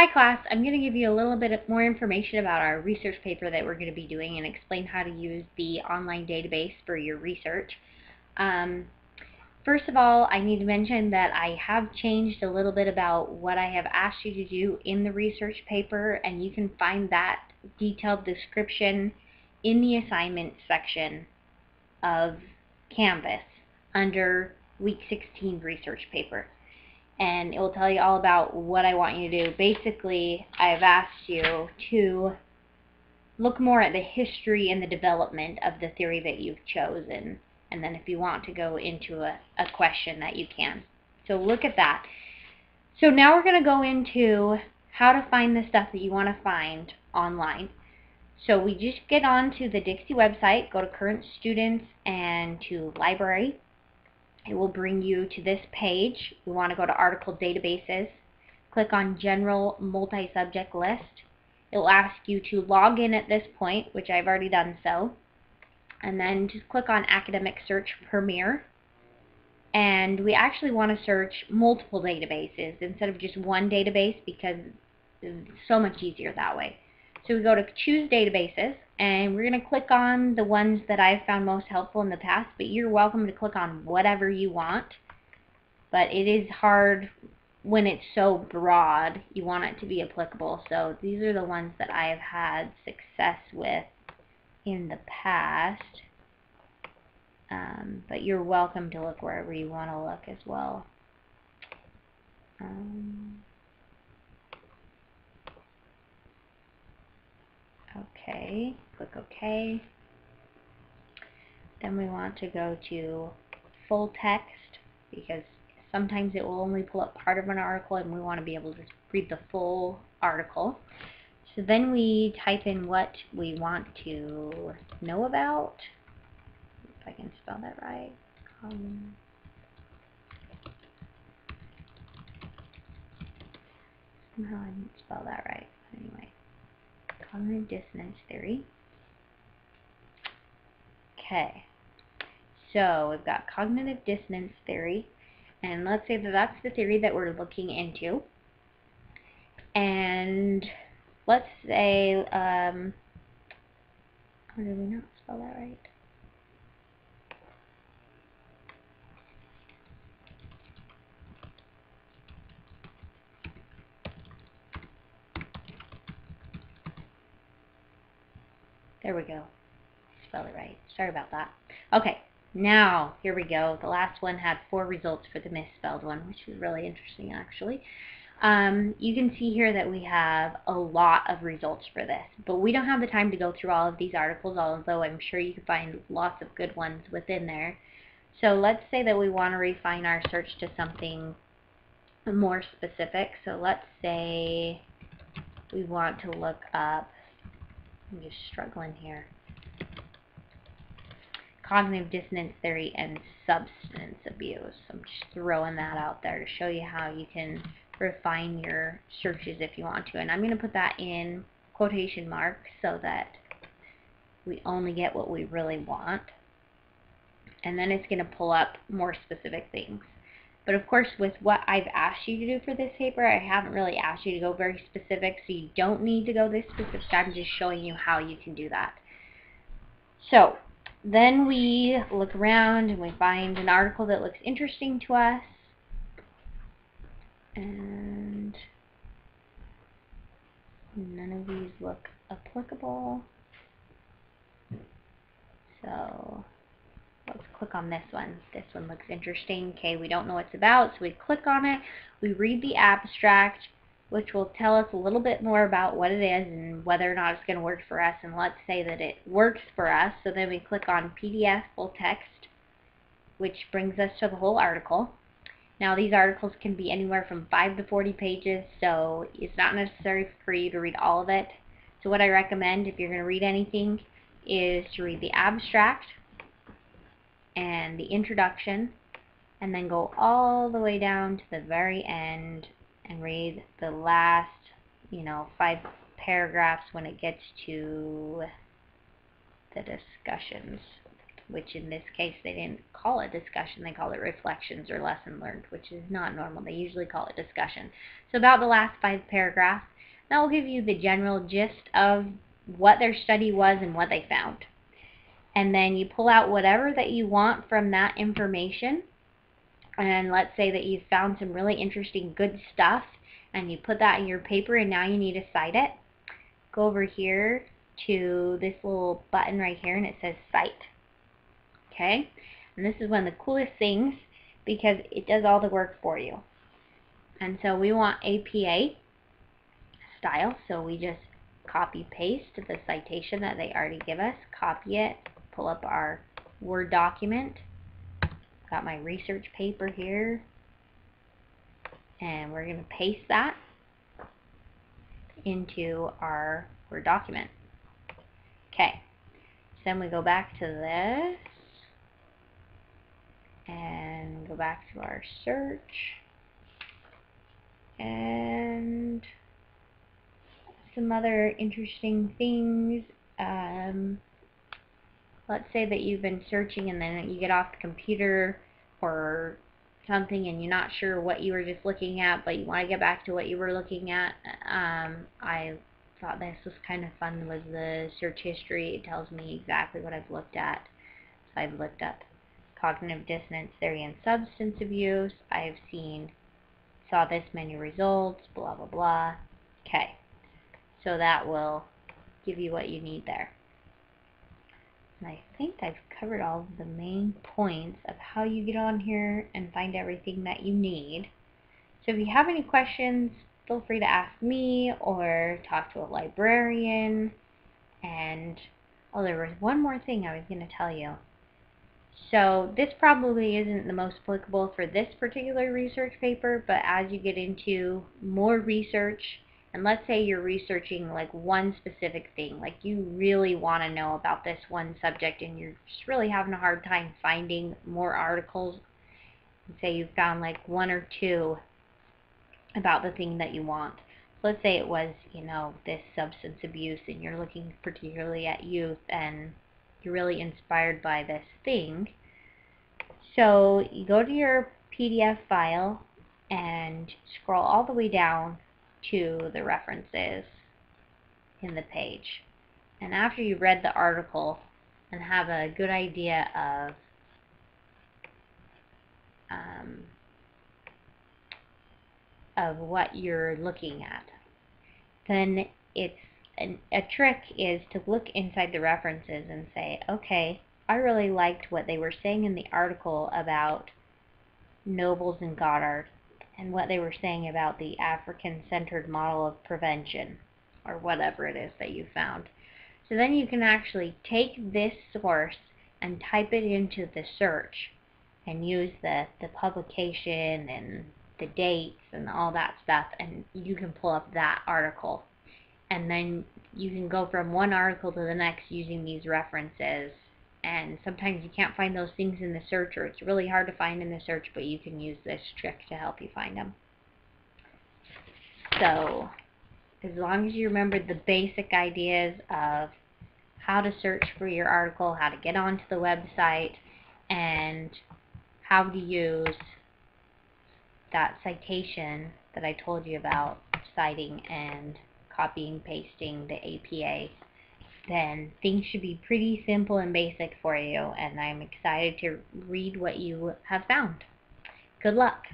Hi class, I'm going to give you a little bit more information about our research paper that we're going to be doing and explain how to use the online database for your research. First of all, I need to mention that I have changed a little bit about what I have asked you to do in the research paper, and you can find that detailed description in the assignment section of Canvas under week 16 research paper. And it will tell you all about what I want you to do. Basically, I've asked you to look more at the history and the development of the theory that you've chosen, and then if you want to go into a question that you can. So look at that. So now we're going to go into how to find the stuff that you want to find online. So we just get on to the Dixie website, go to current students and to library. It will bring you to this page. We want to go to article databases. Click on general multi-subject list. It will ask you to log in at this point, which I've already done so. And then just click on academic search Premier. And we actually want to search multiple databases instead of just one database because it's so much easier that way. So we go to choose databases, and we're going to click on the ones that I've found most helpful in the past, but you're welcome to click on whatever you want. But it is hard when it's so broad. You want it to be applicable. So these are the ones that I have had success with in the past. But you're welcome to look wherever you want to look as well. Okay, click OK. Then we want to go to full text because sometimes it will only pull up part of an article and we want to be able to read the full article. So then we type in what we want to know about. If I can spell that right. Somehow I didn't spell that right. Anyway, cognitive dissonance theory. Okay. So we've got cognitive dissonance theory, and let's say that that's the theory that we're looking into. And let's say, or did we not spell that right? There we go. Spell it right. Sorry about that. Okay. Now, here we go. The last one had 4 results for the misspelled one, which is really interesting, actually. You can see here that we have a lot of results for this, but we don't have the time to go through all of these articles, although I'm sure you can find lots of good ones within there. So let's say that we want to refine our search to something more specific. So let's say we want to look up, I'm just struggling here, cognitive dissonance theory and substance abuse. I'm just throwing that out there to show you how you can refine your searches if you want to. And I'm going to put that in quotation marks so that we only get what we really want. And then it's going to pull up more specific things. But of course, with what I've asked you to do for this paper, I haven't really asked you to go very specific, so you don't need to go this specific. I'm just showing you how you can do that. So then we look around and we find an article that looks interesting to us. And none of these look applicable. So let's click on this one. This one looks interesting. Okay, we don't know what it's about, so we click on it. We read the abstract, which will tell us a little bit more about what it is and whether or not it's going to work for us. And let's say that it works for us. So then we click on PDF full text, which brings us to the whole article. Now these articles can be anywhere from 5 to 40 pages, so it's not necessary for you to read all of it. So what I recommend if you're going to read anything is to read the abstract and the introduction, and then go all the way down to the very end and read the last, 5 paragraphs when it gets to the discussions. which in this case they didn't call it discussion, they call it reflections or lesson learned, which is not normal. They usually call it discussion. So about the last 5 paragraphs, that will give you the general gist of what their study was and what they found. And then you pull out whatever that you want from that information. And let's say that you found some really interesting good stuff and you put that in your paper and now you need to cite it. Go over here to this little button right here and it says cite. Okay? And this is one of the coolest things because it does all the work for you. And so we want APA style, so we just copy paste the citation that they already give us, copy it, pull up our Word document. Got my research paper here, and we're going to paste that into our Word document. Okay, so then we go back to this and go back to our search and some other interesting things. Let's say that you've been searching and then you get off the computer or something and you're not sure what you were just looking at, but you want to get back to what you were looking at. I thought this was kind of fun with the search history. It tells me exactly what I've looked at. So I've looked up cognitive dissonance theory and substance abuse. I've saw this many results, blah, blah, blah. Okay, so that will give you what you need there. And I think I've covered all of the main points of how you get on here and find everything that you need. So if you have any questions, feel free to ask me or talk to a librarian. And, oh, there was one more thing I was going to tell you. So this probably isn't the most applicable for this particular research paper, but as you get into more research, and let's say you're researching like one specific thing, like you really want to know about this one subject and you're just really having a hard time finding more articles. Say you found like 1 or 2 about the thing that you want. So let's say it was, this substance abuse and you're looking particularly at youth and you're really inspired by this thing. So you go to your PDF file and scroll all the way down to the references in the page. And after you've read the article and have a good idea of what you're looking at, then a trick is to look inside the references and say, okay, I really liked what they were saying in the article about Nobles and Goddard and what they were saying about the African-centered model of prevention, or whatever it is that you found. So then you can actually take this source and type it into the search and use the publication and the dates and all that stuff, and you can pull up that article. And then you can go from one article to the next using these references. And sometimes you can't find those things in the search, or it's really hard to find in the search, but you can use this trick to help you find them. So, as long as you remember the basic ideas of how to search for your article, how to get onto the website, and how to use that citation that I told you about, citing and copying, pasting the APA, then things should be pretty simple and basic for you, and I'm excited to read what you have found. Good luck!